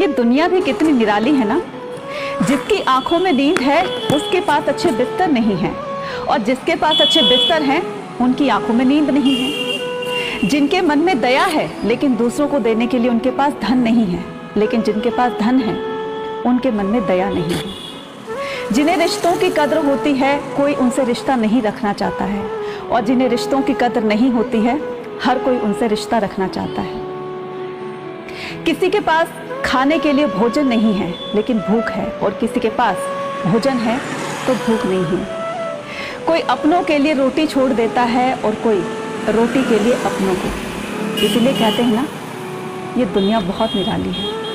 ये दुनिया भी कितनी निराली है ना। जिसकी आंखों में नींद है उसके पास अच्छे बिस्तर नहीं है, और जिसके पास अच्छे बिस्तर हैं उनकी आंखों में नींद नहीं है। जिनके मन में दया है लेकिन दूसरों को देने के लिए उनके पास धन नहीं है, लेकिन जिनके पास धन है उनके मन में दया नहीं है। जिन्हें रिश्तों की कद्र होती है कोई उनसे रिश्ता नहीं रखना चाहता है, और जिन्हें रिश्तों की कद्र नहीं होती है हर कोई उनसे रिश्ता रखना चाहता है। किसी के पास खाने के लिए भोजन नहीं है लेकिन भूख है, और किसी के पास भोजन है तो भूख नहीं है। कोई अपनों के लिए रोटी छोड़ देता है और कोई रोटी के लिए अपनों को। इसलिए कहते हैं ना, ये दुनिया बहुत निराली है।